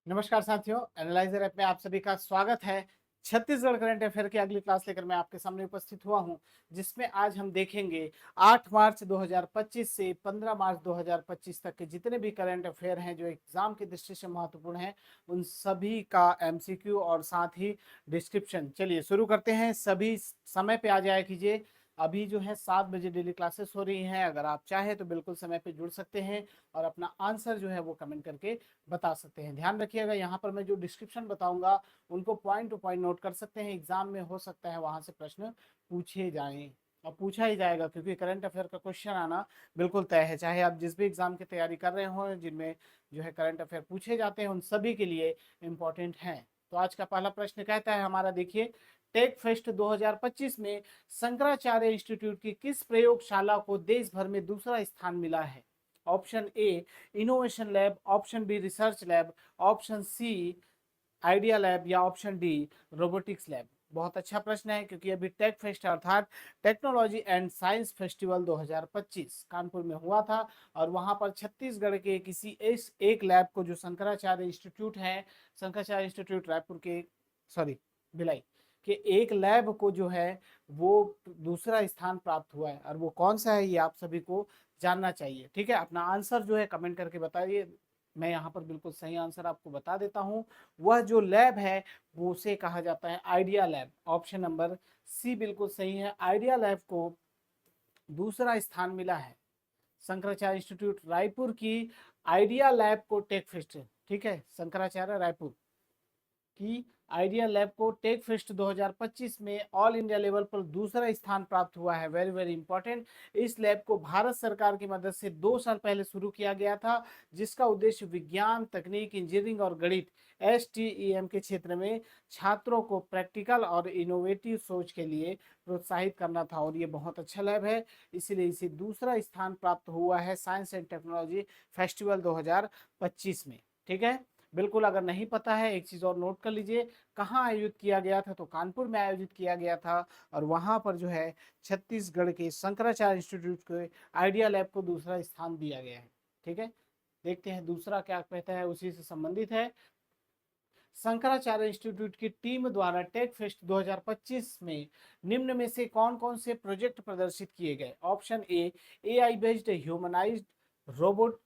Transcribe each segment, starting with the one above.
नमस्कार साथियों, analyser app में आप सभी का स्वागत है। छत्तीसगढ़ करंट अफेयर की अगली क्लास लेकर मैं आपके सामने उपस्थित हुआ हूं, जिसमें आज हम देखेंगे 8 मार्च 2025 से 15 मार्च 2025 तक के जितने भी करंट अफेयर हैं जो एग्जाम की दृष्टि से महत्वपूर्ण हैं, उन सभी का एमसीक्यू और साथ ही डिस्क्रिप्शन। चलिए शुरू करते हैं। सभी समय पे आ जाया कीजिए। अभी जो है 7 बजे डेली क्लासेस हो रही हैं। अगर आप चाहें तो बिल्कुल समय पे जुड़ सकते हैं और अपना आंसर जो है वो कमेंट करके बता सकते हैं। ध्यान रखिएगा, यहाँ पर मैं जो डिस्क्रिप्शन बताऊंगा उनको पॉइंट टू पॉइंट नोट कर सकते हैं। एग्जाम में हो सकता है वहां से प्रश्न पूछे जाएं और पूछा ही जाएगा, क्योंकि करंट अफेयर का क्वेश्चन आना बिल्कुल तय है। चाहे आप जिस भी एग्जाम की तैयारी कर रहे हो जिनमें जो है करंट अफेयर पूछे जाते हैं, उन सभी के लिए इंपॉर्टेंट है। तो आज का पहला प्रश्न कहता है हमारा, देखिए, टेक फेस्ट 2025 में शंकराचार्य इंस्टीट्यूट की किस प्रयोगशाला को देश भर में दूसरा स्थान मिला है? Option A innovation lab, option B research lab, option C idea lab या ऑप्शन डी रोबोटिक्स लैब। बहुत अच्छा प्रश्न है, क्योंकि अभी टेक फेस्ट अर्थात technology and science festival 2025 Kanpur में हुआ था और वहां पर छत्तीसगढ़ के किसी एक लैब को, जो शंकराचार्य इंस्टीट्यूट है, शंकराचार्य इंस्टीट्यूट रायपुर के, सॉरी, भिलाई के एक लैब को जो है वो दूसरा स्थान प्राप्त हुआ है। और वो कौन सा है ये आप सभी को जानना चाहिए। ठीक है, अपना आंसर जो है कमेंट करके बताइए। मैं यहाँ पर बिल्कुल सही आंसर आपको बता देता हूँ। वह जो लैब है वो उसे कहा जाता है idea lab. Option number C बिल्कुल सही है। आइडिया लैब को दूसरा स्थान मिला है। शंकराचार्य इंस्टीट्यूट रायपुर की आइडिया लैब को टेक फेस्ट, ठीक है, शंकराचार्य रायपुर की आइडिया लैब को टेक फेस्ट 2025 में ऑल इंडिया लेवल पर दूसरा स्थान प्राप्त हुआ है। Very very important. इस लैब को भारत सरकार की मदद से 2 साल पहले शुरू किया गया था, जिसका उद्देश्य विज्ञान, तकनीक, इंजीनियरिंग और गणित STEM के क्षेत्र में छात्रों को प्रैक्टिकल और इनोवेटिव सोच के लिए प्रोत्साहित करना था। और ये बहुत अच्छा लैब है, इसीलिए इसे दूसरा स्थान प्राप्त हुआ है साइंस एंड टेक्नोलॉजी फेस्टिवल 2025 में। ठीक है, बिल्कुल। अगर नहीं पता है, एक चीज और नोट कर लीजिए, कहाँ आयोजित किया गया था, तो कानपुर में आयोजित किया गया था। और वहां पर जो है छत्तीसगढ़ के शंकराचार्य इंस्टीट्यूट के आइडिया लैब को दूसरा स्थान दिया गया है। ठीक है, देखते हैं दूसरा क्या कहता है, उसी से संबंधित है। शंकराचार्य इंस्टीट्यूट की टीम द्वारा टेक फेस्ट 2025 में निम्न में से कौन कौन से प्रोजेक्ट प्रदर्शित किए गए? Option A AI based humanised robot,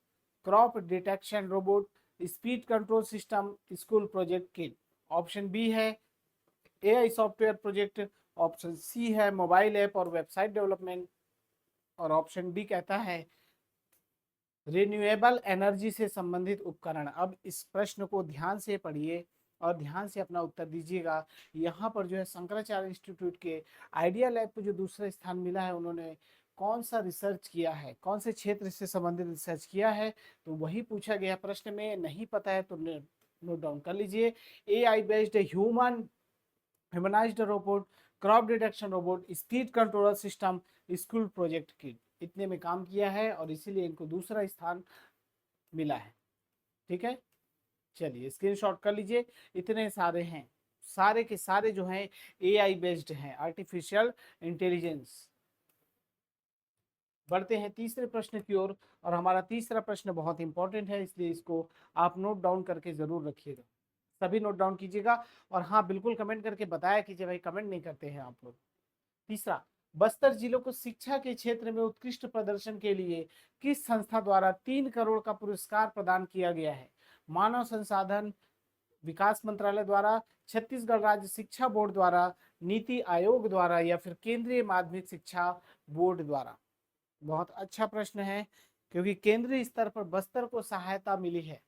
crop detection robot, speed control system, school project kit. Option B है AI software project, option C है मोबाइल ऐप और वेबसाइट डेवलपमेंट, और ऑप्शन डी कहता है रिन्यूएबल एनर्जी से संबंधित उपकरण। अब इस प्रश्न को ध्यान से पढ़िए और ध्यान से अपना उत्तर दीजिएगा। यहाँ पर जो है शंकराचार्य इंस्टीट्यूट के आइडिया लैब को जो दूसरा स्थान मिला है, उन्होंने कौन सा रिसर्च किया है, कौन से क्षेत्र से संबंधित रिसर्च किया है, तो वही पूछा गया प्रश्न में। नहीं पता है तो नोट डाउन कर लीजिए। AI based humanised robot, crop detection robot, speed controller system, school project kit, इतने में काम किया है और इसीलिए इनको दूसरा स्थान मिला है। ठीक है, चलिए स्क्रीनशॉट कर लीजिए। इतने सारे हैं, सारे के सारे जो हैं AI बेस्ड हैं, आर्टिफिशियल इंटेलिजेंस। बढ़ते हैं तीसरे प्रश्न की ओर। और हमारा तीसरा प्रश्न बहुत इंपॉर्टेंट है, इसलिए इसको आप नोट डाउन करके जरूर रखिएगा। सभी नोट डाउन कीजिएगा और हाँ, बिल्कुल कमेंट करके बताया कीजिए भाई, कमेंट नहीं करते हैं आप लोग। तीसरा, बस्तर जिलों को शिक्षा के क्षेत्र में उत्कृष्ट प्रदर्शन के लिए किस संस्था द्वारा 3 करोड़ का पुरस्कार प्रदान किया गया है? मानव संसाधन विकास मंत्रालय द्वारा, छत्तीसगढ़ राज्य शिक्षा बोर्ड द्वारा, नीति आयोग द्वारा, या फिर केंद्रीय माध्यमिक शिक्षा बोर्ड द्वारा? बहुत अच्छा प्रश्न है, क्योंकि केंद्रीय स्तर पर बस्तर को सहायता मिली है।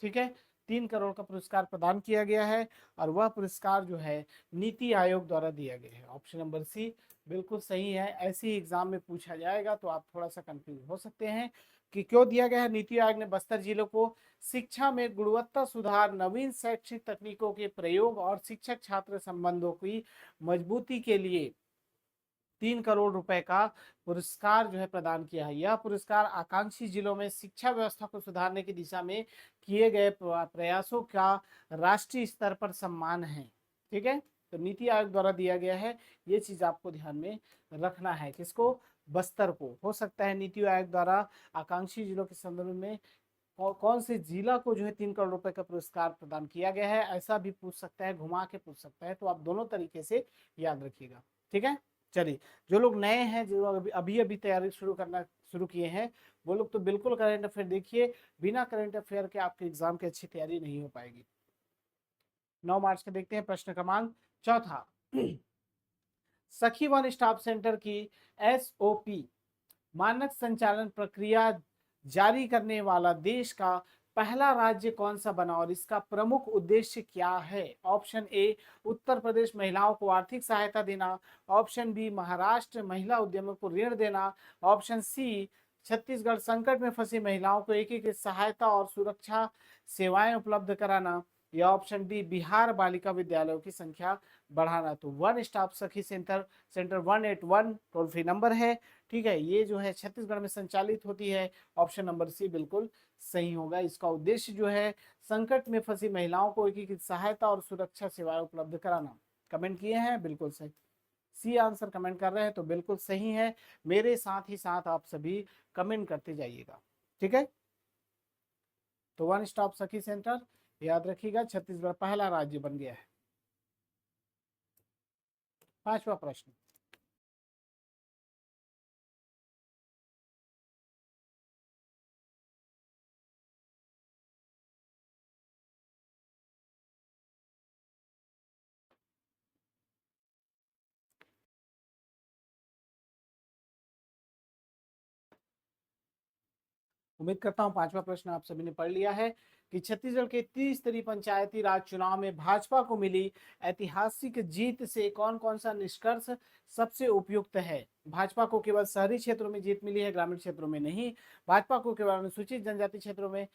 ठीक है, 3 करोड़ का पुरस्कार प्रदान किया गया है और वह पुरस्कार जो है नीति आयोग द्वारा दिया गया है। ऑप्शन नंबर सी बिल्कुल सही है। ऐसे ही एग्जाम में पूछा जाएगा तो आप थोड़ा सा कंफ्यूज हो सकते हैं कि क्यों दिया गया है। नीति आयोग ने बस्तर जिलों को शिक्षा में गुणवत्ता सुधार, नवीन शैक्षिक तकनीकों के प्रयोग और शिक्षक छात्र संबंधों की मजबूती के लिए 3 करोड़ रुपए का पुरस्कार जो है प्रदान किया है। यह पुरस्कार आकांक्षी जिलों में शिक्षा व्यवस्था को सुधारने की दिशा में किए गए प्रयासों का राष्ट्रीय स्तर पर सम्मान है। ठीक है, तो नीति आयोग द्वारा दिया गया है, ये चीज आपको ध्यान में रखना है। किसको? बस्तर को। हो सकता है नीति आयोग द्वारा आकांक्षी जिलों के संदर्भ में कौन से जिला को जो है 3 करोड़ रुपए का पुरस्कार प्रदान किया गया है, ऐसा भी पूछ सकता है, घुमा के पूछ सकता है, तो आप दोनों तरीके से याद रखिएगा। ठीक है, चलिए जो लोग नए हैं, जो अभी अभी तैयारी शुरू किए हैं, वो लोग तो बिल्कुल करंट अफेयर देखिए, बिना करंट अफेयर के आपके एग्जाम की अच्छी तैयारी नहीं हो पाएगी। 9 मार्च का देखते हैं प्रश्न क्रमांक चौथा। सखी वन स्टॉप सेंटर की SOP मानक संचालन प्रक्रिया जारी करने वाला देश का पहला राज्य कौन सा बना और इसका प्रमुख उद्देश्य क्या है? ऑप्शन ए उत्तर प्रदेश महिलाओं को आर्थिक सहायता देना, ऑप्शन बी महाराष्ट्र महिला उद्यमों को ऋण देना, ऑप्शन सी छत्तीसगढ़ संकट में फंसी महिलाओं को एकीकृत सहायता और सुरक्षा सेवाएं उपलब्ध कराना, या ऑप्शन डी बिहार बालिका विद्यालयों की संख्या बढ़ाना। तो वन स्टॉप सखी सेंटर 181 टोल फ्री नंबर है। ठीक है, ये जो है छत्तीसगढ़ में संचालित होती है। ऑप्शन नंबर सी बिल्कुल सही होगा। इसका उद्देश्य जो है संकट में फंसी महिलाओं को एकीकृत सहायता और सुरक्षा सेवाएं उपलब्ध कराना। कमेंट किए हैं, बिल्कुल सही सी आंसर कमेंट कर रहे हैं, तो बिल्कुल सही है। मेरे साथ ही साथ आप सभी कमेंट करते जाइएगा। ठीक है, तो वन स्टॉप सखी सेंटर याद रखिएगा, छत्तीसगढ़ पहला राज्य बन गया है। 5वां प्रश्न, उम्मीद करता हूं 5वां प्रश्न आप सभी ने पढ़ लिया है कि छत्तीसगढ़ के 30 पंचायती राज चुनाव में भाजपा को मिली ऐतिहासिक जीत से कौन कौन सा निष्कर्ष सबसे उपयुक्त है? भाजपा को केवल शहरी क्षेत्रों में जीत मिली है, ग्रामीण क्षेत्रों में नहीं। भाजपा को केवल अनुसूचित जनजाति क्षेत्रों में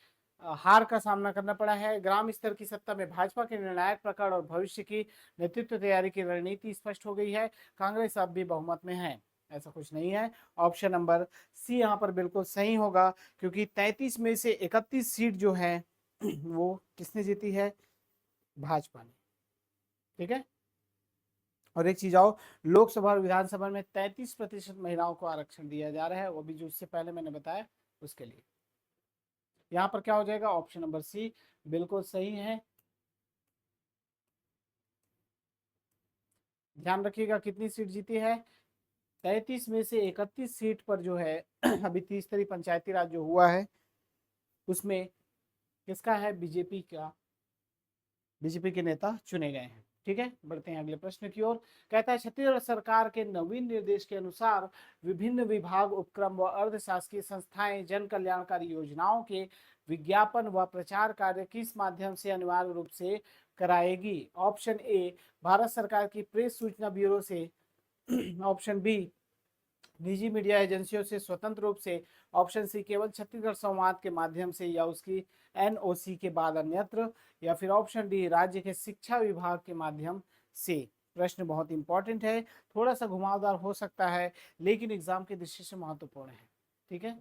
हार का सामना करना पड़ा है। ग्राम स्तर की सत्ता में भाजपा के निर्णायक प्रकरण और भविष्य की नेतृत्व तैयारी की रणनीति स्पष्ट हो गई है। कांग्रेस अब भी बहुमत में है, ऐसा कुछ नहीं है। ऑप्शन नंबर सी यहाँ पर बिल्कुल सही होगा, क्योंकि 33 में से 31 सीट जो है वो किसने जीती है? भाजपा ने। ठीक है, और एक चीज आओ, लोकसभा और विधानसभा में 33% महिलाओं को आरक्षण दिया जा रहा है, वो भी जो इससे पहले मैंने बताया उसके लिए। यहाँ पर क्या हो जाएगा? ऑप्शन नंबर सी बिल्कुल सही है। ध्यान रखिएगा कितनी सीट जीती है? 33 में से 31 सीट पर जो है अभी 30 पंचायती राज जो हुआ है उसमें किसका है? बीजेपी के नेता चुने गए हैं। ठीक है, बढ़ते हैं अगले प्रश्न की ओर। कहता है छत्तीसगढ़ सरकार के नवीन निर्देश के अनुसार विभिन्न विभाग, उपक्रम व अर्धशासकीय संस्थाएं जन कल्याणकारी योजनाओं के विज्ञापन व प्रचार कार्य किस माध्यम से अनिवार्य रूप से कराएगी? ऑप्शन ए भारत सरकार की प्रेस सूचना ब्यूरो से, ऑप्शन बी निजी मीडिया एजेंसियों से स्वतंत्र रूप से, ऑप्शन सी केवल छत्तीसगढ़ संवाद के माध्यम से या उसकी NOC के बाद अन्यत्र, या फिर ऑप्शन डी राज्य के शिक्षा विभाग के माध्यम से। प्रश्न बहुत इंपॉर्टेंट है, थोड़ा सा घुमावदार हो सकता है, लेकिन एग्जाम की दृष्टि से महत्वपूर्ण है। ठीक है,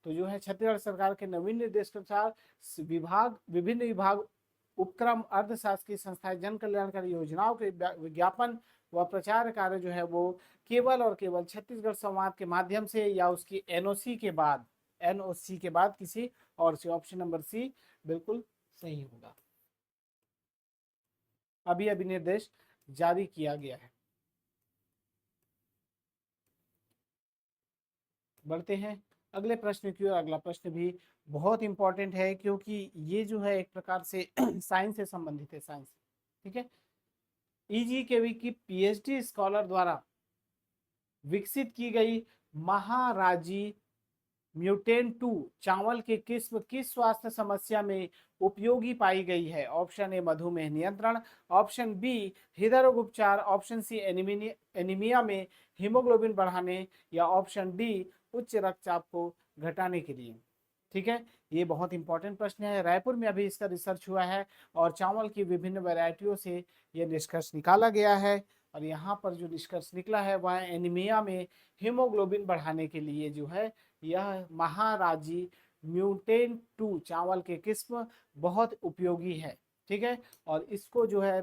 तो जो है छत्तीसगढ़ सरकार के नवीन निर्देश के अनुसार विभिन्न विभाग, उपक्रम, अर्धशासकीय संस्थाएं जन कल्याणकारी योजनाओं के विज्ञापन व प्रचार कार्य जो है वो केवल और केवल छत्तीसगढ़ संवाद के माध्यम से या उसकी NOC के बाद किसी और से। ऑप्शन नंबर सी बिल्कुल सही होगा। अभी अभी निर्देश जारी किया गया है। बढ़ते हैं अगले प्रश्न की ओर। अगला प्रश्न भी बहुत इंपॉर्टेंट है, क्योंकि ये जो है एक प्रकार से साइंस से संबंधित है, साइंस। ठीक है, EGKV की PhD स्कॉलर द्वारा विकसित की गई महाराजी म्यूटेंट 2 चावल की किस्म किस स्वास्थ्य समस्या में उपयोगी पाई गई है? ऑप्शन ए मधुमेह नियंत्रण, ऑप्शन बी हृदय रोग उपचार, ऑप्शन सी एनीमिया में हीमोग्लोबिन बढ़ाने, या ऑप्शन डी उच्च रक्तचाप को घटाने के लिए। ठीक है, ये बहुत इंपॉर्टेंट प्रश्न है। रायपुर में अभी इसका रिसर्च हुआ है और चावल की विभिन्न वैरायटियों से ये निष्कर्ष निकाला गया है, और यहाँ पर जो निष्कर्ष निकला है वह एनीमिया में हीमोग्लोबिन बढ़ाने के लिए जो है यह महाराजी म्यूटेंट 2 चावल के किस्म बहुत उपयोगी है। ठीक है, और इसको जो है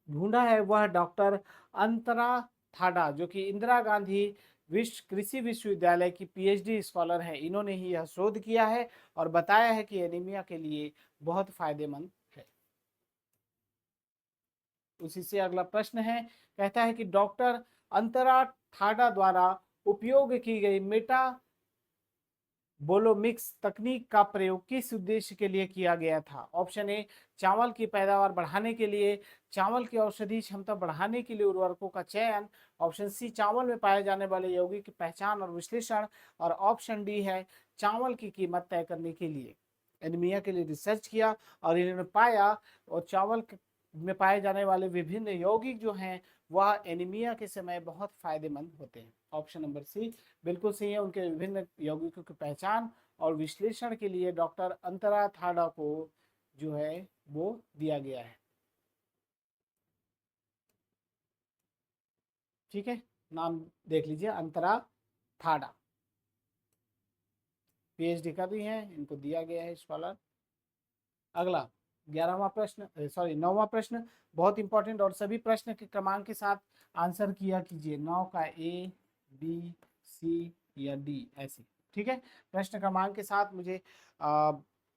ढूंढा है वह डॉक्टर अंतरा थाडा, जो कि इंदिरा गांधी विश्व कृषि विश्वविद्यालय की पीएचडी स्कॉलर है, इन्होंने ही यह शोध किया है और बताया है कि एनीमिया के लिए बहुत फायदेमंद है। उसी से अगला प्रश्न है, कहता है कि डॉक्टर अंतरा ठाडा द्वारा उपयोग की गई मेटा बोलोमिक्स तकनीक का प्रयोग किस उद्देश्य के लिए किया गया था? ऑप्शन ए, चावल की पैदावार बढ़ाने के लिए, चावल की औषधि क्षमता बढ़ाने के लिए उर्वरकों का चयन, ऑप्शन सी, चावल में पाए जाने वाले यौगिक की पहचान और विश्लेषण, और ऑप्शन डी है, चावल की कीमत तय करने के लिए। एनीमिया के लिए रिसर्च किया और इन्होंने पाया और चावल में पाए जाने वाले विभिन्न यौगिक जो हैं वह एनीमिया के समय बहुत फायदेमंद होते हैं। ऑप्शन नंबर सी बिल्कुल सही है। उनके विभिन्न यौगिकों की पहचान और विश्लेषण के लिए डॉक्टर अंतरा थाडा को जो है वो दिया गया है। ठीक है, नाम देख लीजिए, अंतरा थाडा पीएचडी कर रही हैं, इनको दिया गया है स्कॉलर। अगला 11वां प्रश्न, सॉरी 9वां प्रश्न, बहुत इंपॉर्टेंट, और सभी प्रश्न के क्रमांक के साथ आंसर किया कीजिए। 9 का ए, बी, सी या डी ऐसे। ठीक है, प्रश्न क्रमांक के साथ मुझे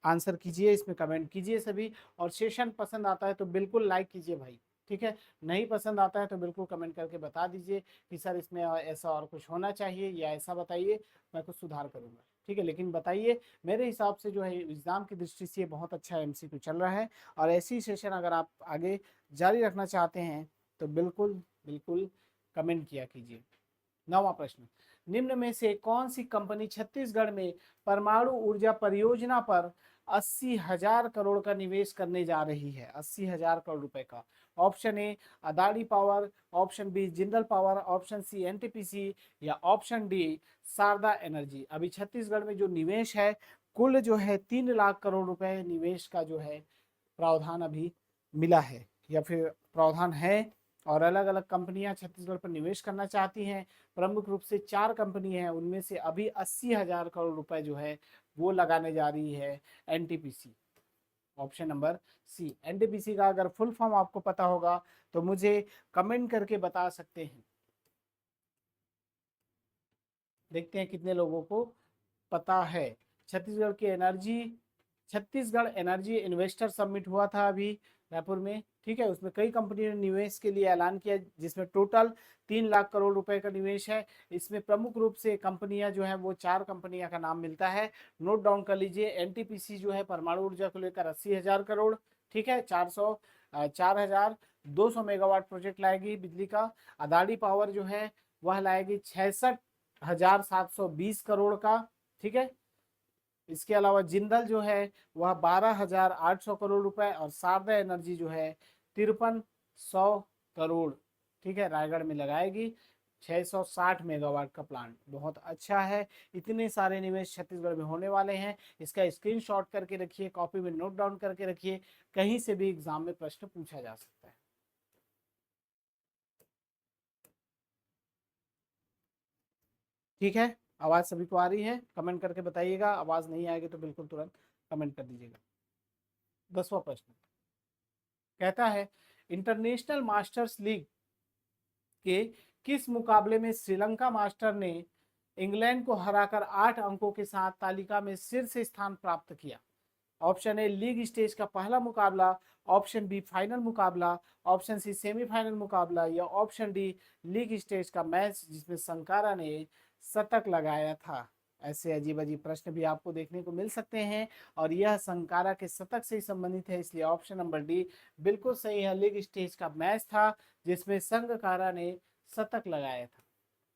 आंसर कीजिए, इसमें कमेंट कीजिए सभी। और सेशन पसंद आता है तो बिल्कुल लाइक कीजिए भाई। ठीक है, नहीं पसंद आता है तो बिल्कुल कमेंट करके बता दीजिए कि सर इसमें ऐसा और कुछ होना चाहिए या ऐसा बताइए, मैं कुछ सुधार करूंगा। ठीक है, लेकिन बताइए, मेरे हिसाब से जो है एग्जाम की दृष्टि से बहुत अच्छा एमसीक्यू चल रहा है। और ऐसी सेशन अगर आप आगे जारी रखना चाहते हैं तो बिल्कुल बिल्कुल कमेंट किया कीजिए। 9वां प्रश्न, निम्न में से कौन सी कंपनी छत्तीसगढ़ में परमाणु ऊर्जा परियोजना पर 80,000 करोड़ का निवेश करने जा रही है? 80,000 करोड़ रुपए का। Option A, Adani power, option B, Jindal power, option C, NTPC, या ऑप्शन डी, शारदा एनर्जी। अभी छत्तीसगढ़ में जो निवेश है कुल जो है 3 लाख करोड़ रुपए निवेश का जो है प्रावधान अभी मिला है या फिर प्रावधान है। और अलग अलग कंपनियां छत्तीसगढ़ पर निवेश करना चाहती हैं। प्रमुख रूप से 4 कंपनी हैं, उनमें से अभी 80,000 करोड़ रुपए जो है वो लगाने जा रही है NTPC. Option number C, NTPC का अगर फुल फॉर्म आपको पता होगा तो मुझे कमेंट करके बता सकते हैं। देखते हैं कितने लोगों को पता है। छत्तीसगढ़ की energy, Chhattisgarh energy investor summit हुआ था अभी रायपुर में। ठीक है, उसमें कई कंपनियों ने निवेश के लिए ऐलान किया, जिसमें टोटल 3 लाख करोड़ रुपए का निवेश है। इसमें प्रमुख रूप से कंपनियां जो है वो 4 कंपनियां का नाम मिलता है, नोट डाउन कर लीजिए। एनटीपीसी जो है परमाणु ऊर्जा को लेकर 80,000 करोड़, ठीक है, 4,200 मेगावाट प्रोजेक्ट लाएगी बिजली का। अदानी पावर जो है वह लाएगी 66,720 करोड़ का। ठीक है, इसके अलावा जिंदल जो है वह 12,800 करोड़ रुपए, और शारदा एनर्जी जो है 5300 करोड़, ठीक है, रायगढ़ में लगाएगी। 660 मेगावाट का प्लांट, बहुत अच्छा है। इतने सारे निवेश छत्तीसगढ़ में होने वाले हैं, इसका स्क्रीनशॉट करके रखिए, कॉपी में नोट डाउन करके रखिए, कहीं से भी एग्जाम में प्रश्न पूछा जा सकता है। ठीक है, आवाज सभी को आ रही है? कमेंट करके बताइएगा, आवाज नहीं आएगी तो बिल्कुल तुरंत कमेंट कर दीजिएगा। 10वां प्रश्न कहता है, इंटरनेशनल मास्टर्स लीग के किस मुकाबले में श्रीलंका मास्टर ने इंग्लैंड को हराकर 8 अंकों के साथ तालिका में शीर्ष स्थान प्राप्त किया? ऑप्शन ए, लीग स्टेज का पहला मुकाबला, ऑप्शन बी, फाइनल मुकाबला, ऑप्शन सी, सेमीफाइनल मुकाबला, या ऑप्शन डी, लीग स्टेज का मैच जिसमें संकारा ने शतक लगाया था। ऐसे अजीब अजीब प्रश्न भी आपको देखने को मिल सकते हैं, और यह संकारा के शतक से ही संबंधित है, इसलिए ऑप्शन नंबर डी बिल्कुल सही है। लीग स्टेज का मैच था जिसमें संगकारा ने शतक लगाया था।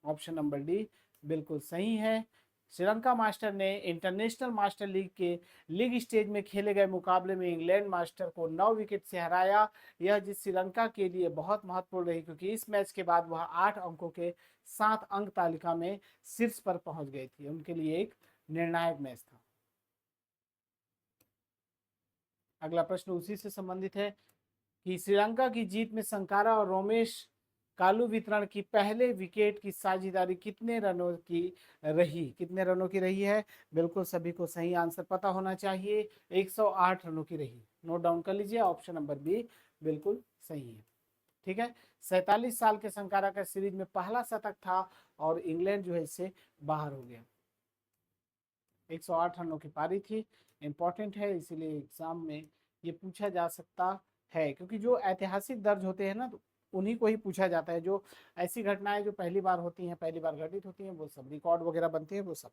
ऑप्शन नंबर डी बिल्कुल सही है। श्रीलंका मास्टर ने इंटरनेशनल मास्टर लीग के लीग स्टेज में खेले गए मुकाबले में इंग्लैंड मास्टर को 9 विकेट से हराया। यह जीत श्रीलंका के लिए बहुत महत्वपूर्ण रही, क्योंकि इस मैच के बाद वह 8 अंकों के 7 अंक तालिका में शीर्ष पर पहुंच गई थी। उनके लिए एक निर्णायक मैच था। अगला प्रश्न उसी से संबंधित है कि श्रीलंका की जीत में संकारा और रोमेश कालू वितरण की पहले विकेट की साझेदारी कितने रनों की रही? कितने रनों की रही है? बिल्कुल सभी को सही आंसर पता होना चाहिए, 108 रनों की रही। नोट डाउन कर लीजिए, ऑप्शन नंबर बी बिल्कुल सही है। ठीक है, 47 साल के संकारा का सीरीज में पहला शतक था और इंग्लैंड जो है इससे बाहर हो गया। 108 रनों की पारी थी, इंपॉर्टेंट है, इसीलिए एग्जाम में ये पूछा जा सकता है, क्योंकि जो ऐतिहासिक दर्ज होते हैं ना तो उन्हीं को ही पूछा जाता है। जो ऐसी घटनाएं जो पहली बार होती हैं, पहली बार घटित होती हैं, वो सब रिकॉर्ड वगैरह बनते हैं, वो सब।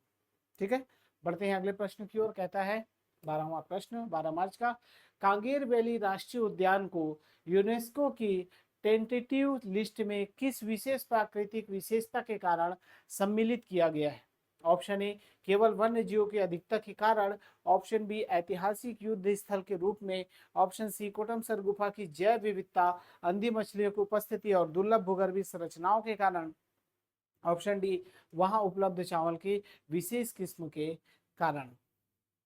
ठीक है, बढ़ते हैं अगले प्रश्न की ओर। कहता है 12वां प्रश्न 12 मार्च का, कांगेर वैली राष्ट्रीय उद्यान को यूनेस्को की टेंटेटिव लिस्ट में किस विशेष प्राकृतिक विशेषता के कारण सम्मिलित किया गया है? ऑप्शन ए केवल वन्य जीवों की अधिकता के कारण, ऑप्शन बी ऐतिहासिक युद्ध स्थल के रूप में, ऑप्शन सी कोटमसर गुफा की जैव विविधता, अंधी मछलियों की उपस्थिति और दुर्लभ भूगर्भीय संरचनाओं के कारण, ऑप्शन डी वहां उपलब्ध चावल की विशेष किस्म के कारण।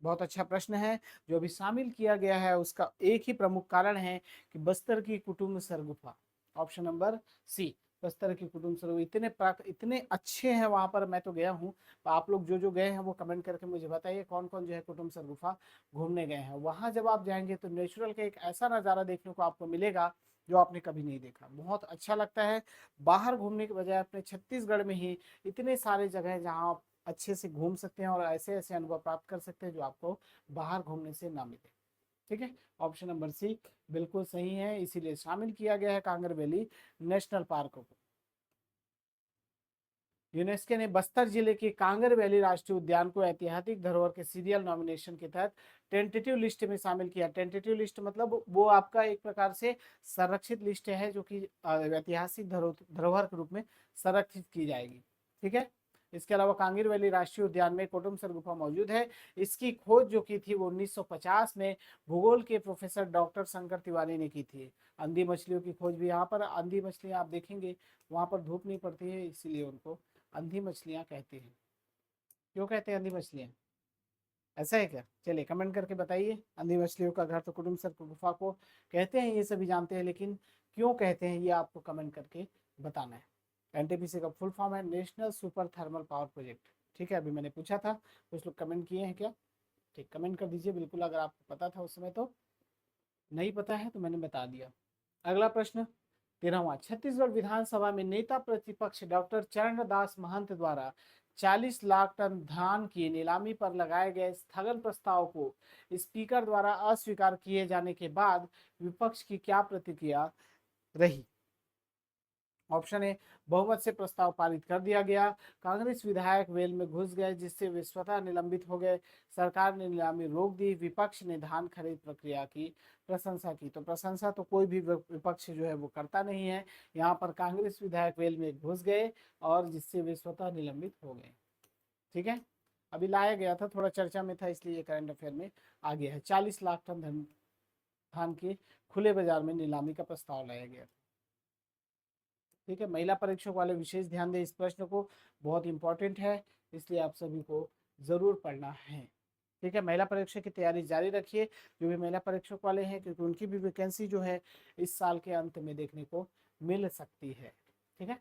बहुत अच्छा प्रश्न है। जो अभी शामिल किया गया है उसका एक ही प्रमुख कारण है कि बस्तर की कुटुम्ब सर गुफा। ऑप्शन नंबर सी, बस्तर की कुटुम्ब सर, इतने अच्छे हैं वहां पर, मैं तो गया हूँ। आप लोग जो गए हैं वो कमेंट करके मुझे बताइए कौन कौन जो है कुटुम्ब सर गुफा घूमने गए हैं। वहां जब आप जाएंगे तो नेचुरल का एक ऐसा नज़ारा देखने को आपको मिलेगा जो आपने कभी नहीं देखा, बहुत अच्छा लगता है। बाहर घूमने के बजाय अपने छत्तीसगढ़ में ही इतने सारे जगह हैं जहाँ आप अच्छे से घूम सकते हैं और ऐसे ऐसे अनुभव प्राप्त कर सकते हैं जो आपको बाहर घूमने से ना मिले। ठीक है, ऑप्शन नंबर सी बिल्कुल सही है, इसीलिए शामिल किया गया है कांगर वैली नेशनल पार्क को। यूनेस्को ने बस्तर जिले के कांगर वैली राष्ट्रीय उद्यान को ऐतिहासिक धरोहर के सीरियल नॉमिनेशन के तहत टेंटेटिव लिस्ट में शामिल किया। टेंटेटिव लिस्ट मतलब वो आपका एक प्रकार से संरक्षित लिस्ट है, जो कि ऐतिहासिक धरोहर के रूप में संरक्षित की जाएगी। ठीक है, इसके अलावा कांगेर वैली राष्ट्रीय उद्यान में कोटुमसर गुफा मौजूद है। इसकी खोज जो की थी वो 1950 में भूगोल के प्रोफेसर डॉक्टर शंकर तिवारी ने की थी। अंधी मछलियों की खोज भी यहाँ पर, अंधी मछलियां आप देखेंगे वहां पर धूप नहीं पड़ती है, इसीलिए उनको अंधी मछलियां कहते हैं। क्यों कहते हैं अंधी मछलियां, ऐसा है क्या? चलिए कमेंट करके बताइए। अंधी मछलियों का घर तो कुटुम्ब सर गुफा को कहते हैं, ये सभी जानते हैं, लेकिन क्यों कहते हैं ये आपको कमेंट करके बताना है। एनटीपीसी का फुल फॉर्म है national super thermal power project. ठीक है, अभी मैंने पूछा था, कुछ लोग कमेंट किए हैं क्या? ठीक, कमेंट कर दीजिए बिल्कुल, अगर आपको पता था उस समय तो। नहीं पता है तो मैंने बता दिया। अगला प्रश्न 13वां, छत्तीसगढ़ विधानसभा में नेता प्रतिपक्ष डॉक्टर चरणदास महंत द्वारा 40 लाख टन धान की नीलामी पर लगाए गए स्थगन प्रस्ताव को स्पीकर द्वारा अस्वीकार किए जाने के बाद विपक्ष की क्या प्रतिक्रिया रही? ऑप्शन ए बहुमत से प्रस्ताव पारित कर दिया गया, कांग्रेस विधायक वेल में घुस गए जिससे वे स्वतः निलंबित हो गए, सरकार ने नीलामी रोक दी, विपक्ष ने धान खरीद प्रक्रिया की प्रशंसा की। तो प्रशंसा तो कोई भी विपक्ष जो है वो करता नहीं है, यहाँ पर कांग्रेस विधायक वेल में घुस गए और जिससे वे स्वतः निलंबित हो गए। ठीक है, अभी लाया गया था, थोड़ा चर्चा में था, इसलिए करंट अफेयर में आ गया है। 40 लाख टन धान के खुले बाजार में नीलामी का प्रस्ताव लाया गया। ठीक है, महिला परीक्षक वाले विशेष ध्यान दें इस प्रश्न को, बहुत इंपॉर्टेंट है, इसलिए आप सभी को जरूर पढ़ना है। ठीक है, महिला परीक्षक की तैयारी जारी रखिए, जो भी महिला परीक्षक वाले हैं, क्योंकि उनकी भी वैकेंसी जो है इस साल के अंत में देखने को मिल सकती है। ठीक है,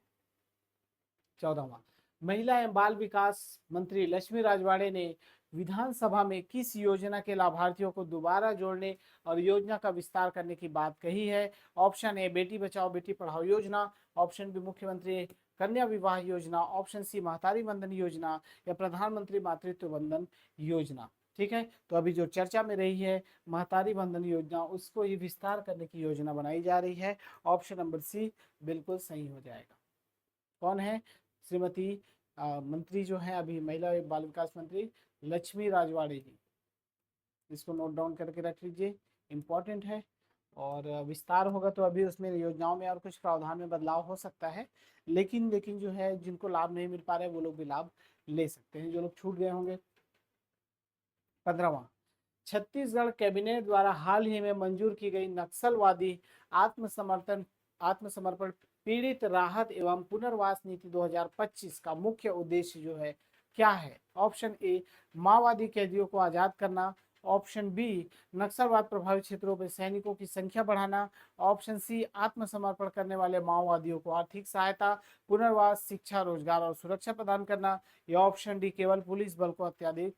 14वां, महिला एवं बाल विकास मंत्री लक्ष्मी राजवाड़े ने विधानसभा में किस योजना के लाभार्थियों को दोबारा जोड़ने और योजना का विस्तार करने की बात कही है? ऑप्शन ए बेटी बचाओ बेटी पढ़ाओ योजना, ऑप्शन बी मुख्यमंत्री कन्या विवाह योजना, ऑप्शन सी महतारी वंदन योजना या प्रधानमंत्री मातृत्व वंदन योजना। ठीक है, तो अभी जो चर्चा में रही है महतारी वंदन योजना, उसको ये विस्तार करने की योजना बनाई जा रही है। ऑप्शन नंबर सी बिल्कुल सही हो जाएगा। कौन है? श्रीमती मंत्री जो है अभी महिला एवं बाल विकास मंत्री लक्ष्मी राजवाड़े जी, इसको नोट डाउन करके रख लीजिए, इंपॉर्टेंट है। और विस्तार होगा तो अभी उसमें योजनाओं में और कुछ प्रावधान में बदलाव हो सकता है, लेकिन जो है जिनको लाभ नहीं मिल पा रहे वो लोग भी लाभ ले सकते हैं, जो लोग छूट गए होंगे। 15वां, छत्तीसगढ़ कैबिनेट द्वारा हाल ही में मंजूर की गई नक्सलवादी आत्मसमर्पण पीड़ित राहत एवं पुनर्वास नीति 2025 का मुख्य उद्देश्य जो है क्या है? ऑप्शन ए माओवादी कैदियों को आजाद करना, ऑप्शन बी नक्सलवाद प्रभावित क्षेत्रों में सैनिकों की संख्या बढ़ाना, ऑप्शन सी आत्मसमर्पण करने वाले माओवादियों को आर्थिक सहायता, पुनर्वास, शिक्षा, रोजगार और सुरक्षा प्रदान करना, या ऑप्शन डी केवल पुलिस बल को अत्याधुनिक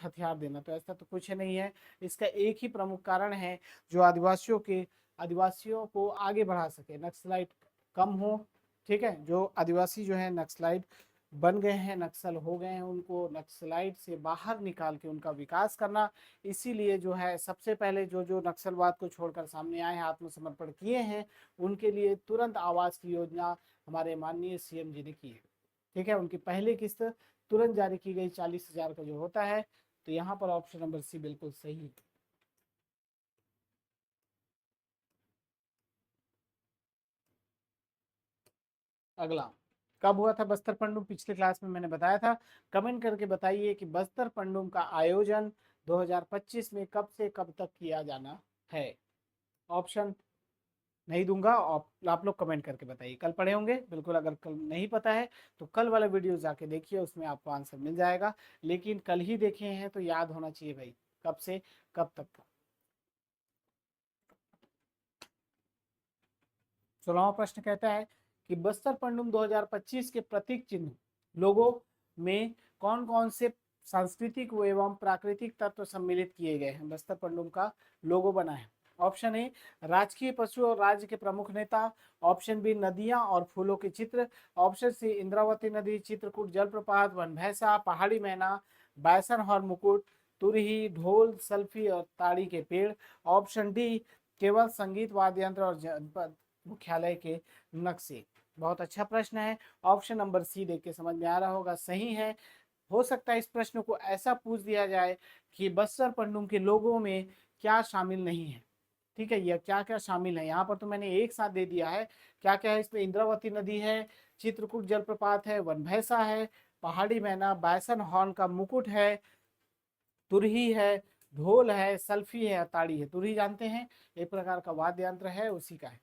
हथियार देना। तो ऐसा तो कुछ नहीं है, इसका एक ही प्रमुख कारण है, जो आदिवासियों के आदिवासियों को आगे बढ़ा सके, नक्सलाइट कम हो। ठीक है, जो आदिवासी जो है नक्सलाइट बन गए हैं, नक्सल हो गए हैं, उनको नक्सलाइट से बाहर निकाल के उनका विकास करना। इसीलिए जो है सबसे पहले जो जो नक्सलवाद को छोड़कर सामने आए हैं, आत्मसमर्पण किए हैं, उनके लिए तुरंत आवास की योजना हमारे माननीय सीएम जी ने की है। ठीक है, उनकी पहली किस्त तुरंत जारी की गई 40,000 का जो होता है। तो यहाँ पर ऑप्शन नंबर सी बिल्कुल सही है। अगला, कब हुआ था बस्तर पंडुम? पिछले क्लास में मैंने बताया था। कमेंट करके बताइए कि बस्तर पंडुम का आयोजन 2025 में कब से कब तक किया जाना है। ऑप्शन नहीं दूंगा, आप लोग कमेंट करके बताइए। कल पढ़े होंगे बिल्कुल, अगर कल नहीं पता है तो कल वाला वीडियो जाके देखिए, उसमें आपको आंसर मिल जाएगा। लेकिन कल ही देखे हैं तो याद होना चाहिए भाई, कब से कब तक का। 16वां प्रश्न कहता है कि बस्तर पंडुम 2025 के प्रतीक चिन्ह लोगों में कौन कौन से सांस्कृतिक एवं प्राकृतिक तत्व सम्मिलित किए गए हैं? बस्तर पंडुम का लोगो बना है। ऑप्शन ए राजकीय पशु और राज्य के प्रमुख नेता। ऑप्शन बी नदियां और फूलों के चित्र। ऑप्शन सी इंद्रावती नदी, चित्रकूट जलप्रपात, वन भैंसा, पहाड़ी मैना, बायसन हॉर्न मुकुट, तुरही, ढोल, सल्फी और ताड़ी के पेड़। ऑप्शन डी केवल संगीत वाद्य यंत्र और जनपद मुख्यालय के नक्शे। बहुत अच्छा प्रश्न है। ऑप्शन नंबर सी देख के समझ में आ रहा होगा, सही है। हो सकता है इस प्रश्न को ऐसा पूछ दिया जाए कि बस्तर पंडुम के लोगों में क्या शामिल नहीं है। ठीक है, यह क्या क्या शामिल है, यहाँ पर तो मैंने एक साथ दे दिया है। क्या क्या है इसमें? इंद्रावती नदी है, चित्रकूट जलप्रपात है, वन भैंसा है, पहाड़ी मैना, बायसन हॉर्न का मुकुट है, तुरही है, ढोल है, सल्फी है, ताड़ी है। तुरही जानते हैं, एक प्रकार का वाद्य यंत्र है, उसी का है।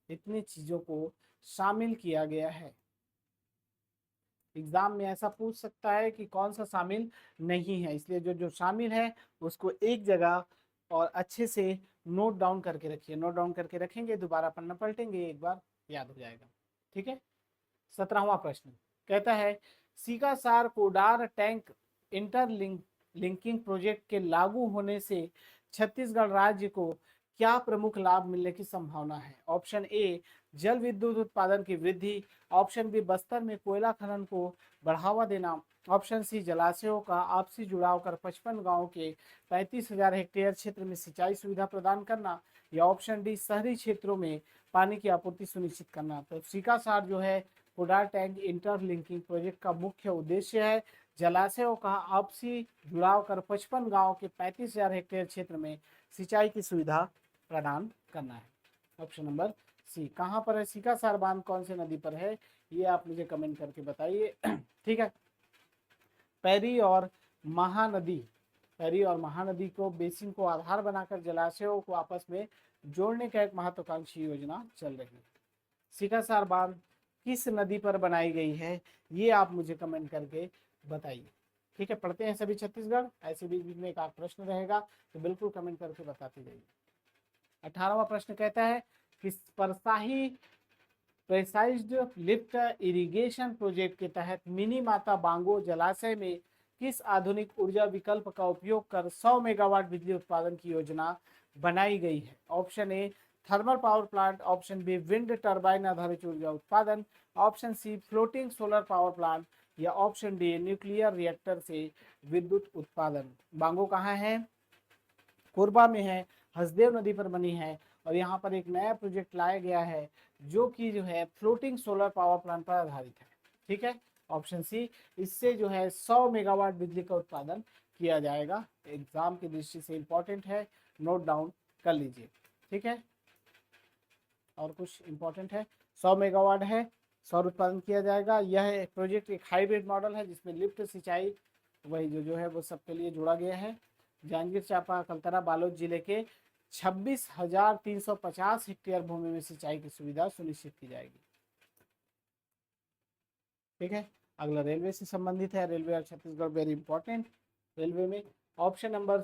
इतनी चीजों को शामिल किया गया है। एग्जाम में ऐसा पूछ सकता है कि कौन सा शामिल नहीं है, इसलिए जो जो शामिल है उसको एक जगह और अच्छे से नोट डाउन करके रखिए। नोट डाउन करके रखेंगे, दोबारा पन्ना पलटेंगे, एक बार याद हो जाएगा। ठीक है। 17वां प्रश्न कहता है Sikasar Kodar tank interlink linking project के लागू होने से छत्तीसगढ़ राज्य को क्या प्रमुख लाभ मिलने की संभावना है? ऑप्शन ए जल विद्युत उत्पादन की वृद्धि। ऑप्शन बी बस्तर में कोयला खनन को बढ़ावा देना। ऑप्शन सी जलाशयों का आपसी जुड़ाव कर 55 गांव के 35,000 हेक्टेयर क्षेत्र में सिंचाई सुविधा प्रदान करना। या ऑप्शन डी शहरी क्षेत्रों में पानी की आपूर्ति सुनिश्चित करना। तो सीकासार जो है कोडार टैंक इंटरलिंकिंग प्रोजेक्ट का मुख्य उद्देश्य है जलाशयों का आपसी जुड़ाव कर 55 गांव के 35,000 हेक्टेयर क्षेत्र में सिंचाई की सुविधा प्रदान करना है। Option number C. कहाँ पर है सीकासार बांध, कौन से नदी पर है, ये आप मुझे कमेंट करके बताइए। ठीक है। पैरी और महानदी, पैरी और महानदी को बेसिन को आधार बनाकर जलाशयों को आपस में जोड़ने का एक महत्वाकांक्षी योजना चल रही है। सीकासार बांध किस नदी पर बनाई गई है, ये आप मुझे कमेंट करके बताइए। ठीक है, पढ़ते हैं सभी छत्तीसगढ़, ऐसे बीच बीच में एक आध प्रश्न रहेगा तो बिल्कुल कमेंट करके बताते जाइए। 18वां प्रश्न कहता है कि परसाही प्रेसाइज्ड लिफ्ट इरिगेशन प्रोजेक्ट के तहत मिनी माता बांगो जलाशय में किस आधुनिक ऊर्जा विकल्प का उपयोग कर 100 मेगावाट बिजली उत्पादन की योजना बनाई गई है? Option A thermal power plant. Option B wind turbine आधारित ऊर्जा उत्पादन। Option C floating solar power plant. या ऑप्शन डी न्यूक्लियर रिएक्टर से विद्युत उत्पादन। बांगो कहाँ है? कोरबा में है, हसदेव नदी पर बनी है और यहाँ पर एक नया प्रोजेक्ट लाया गया है जो कि जो है फ्लोटिंग सोलर पावर प्लांट पर आधारित है। ठीक है, ऑप्शन सी। इससे जो है 100 मेगावाट बिजली का उत्पादन किया जाएगा। एग्जाम की दृष्टि से इंपॉर्टेंट है, नोट डाउन कर लीजिए। ठीक है, और कुछ इंपॉर्टेंट है, 100 मेगावाट है, सौर उत्पादन किया जाएगा। यह प्रोजेक्ट एक हाइब्रिड मॉडल है जिसमें लिफ्ट सिंचाई वही जो है वो सबके लिए जोड़ा गया है। जांजगीर चांपा कलतरा बालोद जिले के 26,350 हेक्टेयर भूमि में सिंचाई की सुविधा सुनिश्चित की जाएगी। ठीक है, अगला रेलवे से संबंधित है। रेलवे और छत्तीसगढ़ वेरी इंपॉर्टेंट। रेलवे में ऑप्शन नंबर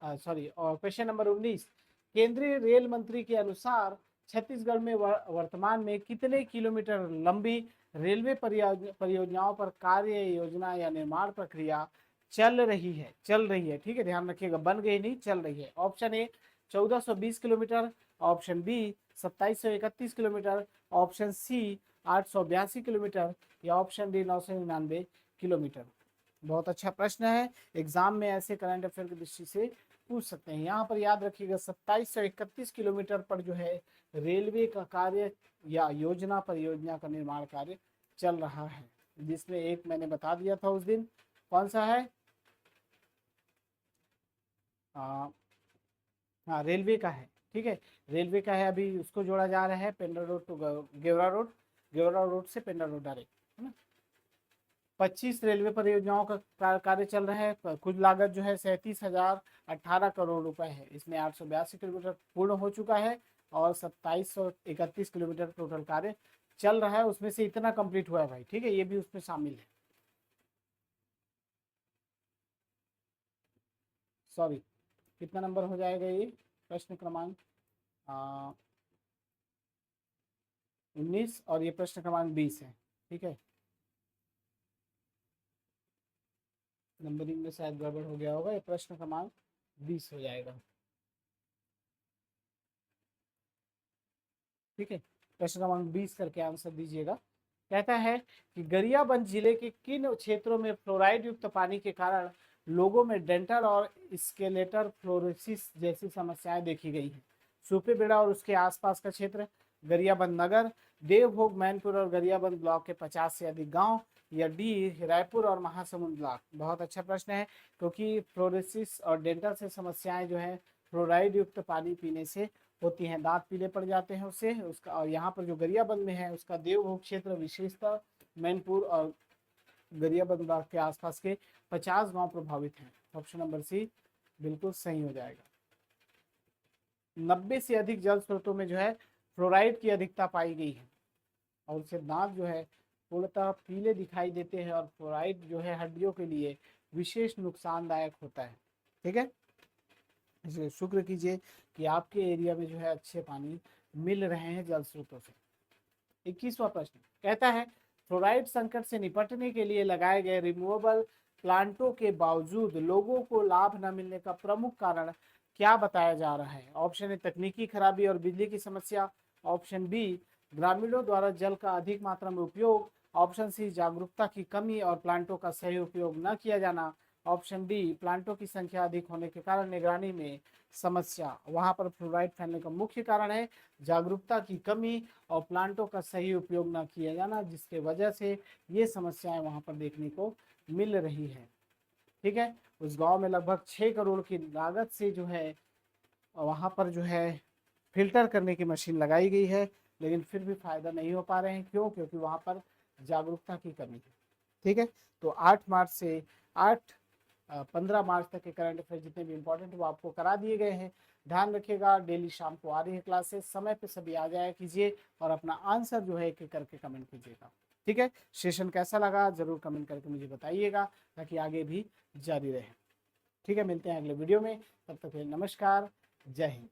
क्वेश्चन नंबर 19 केंद्रीय रेल मंत्री के अनुसार छत्तीसगढ़ में वर्तमान में कितने किलोमीटर लंबी रेलवे परियोजनाओं पर कार्य योजना या निर्माण प्रक्रिया चल रही है, चल रही है, ठीक है, ध्यान रखिएगा, बन गई नहीं, चल रही है। Option A 1420 kilometre, option B 2731 kilometre, option C 882 kilometre, या ऑप्शन डी 999 किलोमीटर। बहुत अच्छा प्रश्न है, एग्जाम में ऐसे करंट अफेयर की दृष्टि से पूछ सकते हैं। यहाँ पर याद रखिएगा 2731 किलोमीटर पर जो है रेलवे का कार्य या योजना परियोजना का निर्माण कार्य चल रहा है, जिसमें एक मैंने बता दिया था उस दिन, कौन सा है, हाँ रेलवे का है, ठीक है, रेलवे का है। अभी उसको जोड़ा जा रहा है Pendra road to Gevra road, Gevra road से पेंड्रा रोड डायरेक्ट, है ना। 25 रेलवे परियोजनाओं का कार्य चल रहा है, कुल लागत जो है 37,018 करोड़ रुपए है। इसमें 882 किलोमीटर पूर्ण हो चुका है और 2731 किलोमीटर टोटल कार्य चल रहा है, उसमें से इतना कंप्लीट हुआ है भाई, ठीक है, ये भी उसमें शामिल है। सॉरी, कितना नंबर हो जाएगा ये, प्रश्न क्रमांक 19 और ये प्रश्न क्रमांक 20 है, ठीक है, नंबरिंग में शायद गड़बड़ हो गया होगा, ये प्रश्न क्रमांक 20 हो जाएगा, ठीक है, प्रश्न क्रमांक 20 करके आंसर दीजिएगा। कहता है कि गरियाबंद जिले के किन क्षेत्रों में फ्लोराइड युक्त पानी के कारण लोगों में डेंटल और स्केलेटल फ्लोरोसिस जैसी समस्याएं देखी गई हैं। सुपेबेड़ा और उसके आसपास का क्षेत्र, गरियाबंद नगर, देवभोग, मैनपुर और गरियाबंद ब्लॉक के 50 से अधिक गांव, या डी रायपुर और महासमुंद ब्लॉक। बहुत अच्छा प्रश्न है, क्योंकि फ्लोरोसिस और डेंटल से समस्याएं जो है फ्लोराइड युक्त पानी पीने से होती हैं, दांत पीले पड़ जाते हैं उससे, उसका। और यहाँ पर जो गरियाबंद में है उसका देवभोग क्षेत्र विशेषता मैनपुर और गरियाबंद ब्लॉक के आसपास के 50 गांव प्रभावित हैं। ऑप्शन नंबर सी बिल्कुल सही हो जाएगा। 90 से अधिक जल स्रोतों में जो है फ्लोराइड की अधिकता पाई गई है और उससे दांत जो है पूर्णतः पीले दिखाई देते हैं, और फ्लोराइड जो है हड्डियों के लिए विशेष नुकसानदायक होता है, ठीक है। इसलिए शुक्र कीजिए कि आपके एरिया में जो है अच्छे पानी मिल रहे हैं जल स्रोतों से। 21वां प्रश्न कहता है फ्लोराइड संकट से निपटने के लिए लगाए गए रिमूवेबल प्लांटों के बावजूद लोगों को लाभ न मिलने का प्रमुख कारण क्या बताया जा रहा है। ऑप्शन ए तकनीकी खराबी और बिजली की समस्या, ऑप्शन बी ग्रामीणों द्वारा जल का अधिक मात्रा में उपयोग, ऑप्शन सी जागरूकता की कमी और प्लांटों का सही उपयोग न किया जाना, ऑप्शन डी प्लांटों की संख्या अधिक होने के कारण निगरानी में समस्या। वहां पर फ्लोराइड फैलने का मुख्य कारण है जागरूकता की कमी और प्लांटों का सही उपयोग न किया जाना, जिसके वजह से ये समस्याएं वहां पर देखने को मिल रही है, ठीक है। उस गांव में लगभग 6 करोड़ की लागत से जो है वहां पर जो है फिल्टर करने की मशीन लगाई गई है, लेकिन फिर भी फायदा नहीं हो पा रहे हैं, क्यों, क्योंकि वहां पर जागरूकता की कमी है, ठीक है। तो 8 मार्च से 15 मार्च तक के करंट अफेयर जितने भी इंपॉर्टेंट वो आपको करा दिए गए हैं। ध्यान रखिएगा, डेली शाम को आ रही है क्लासेस, समय पे सभी आ जाया कीजिए और अपना आंसर जो है एक एक करके कमेंट कीजिएगा, ठीक है। सेशन कैसा लगा जरूर कमेंट करके मुझे बताइएगा, ताकि आगे भी जारी रहे, ठीक है। मिलते हैं अगले वीडियो में, तब तक के लिए नमस्कार, जय हिंद।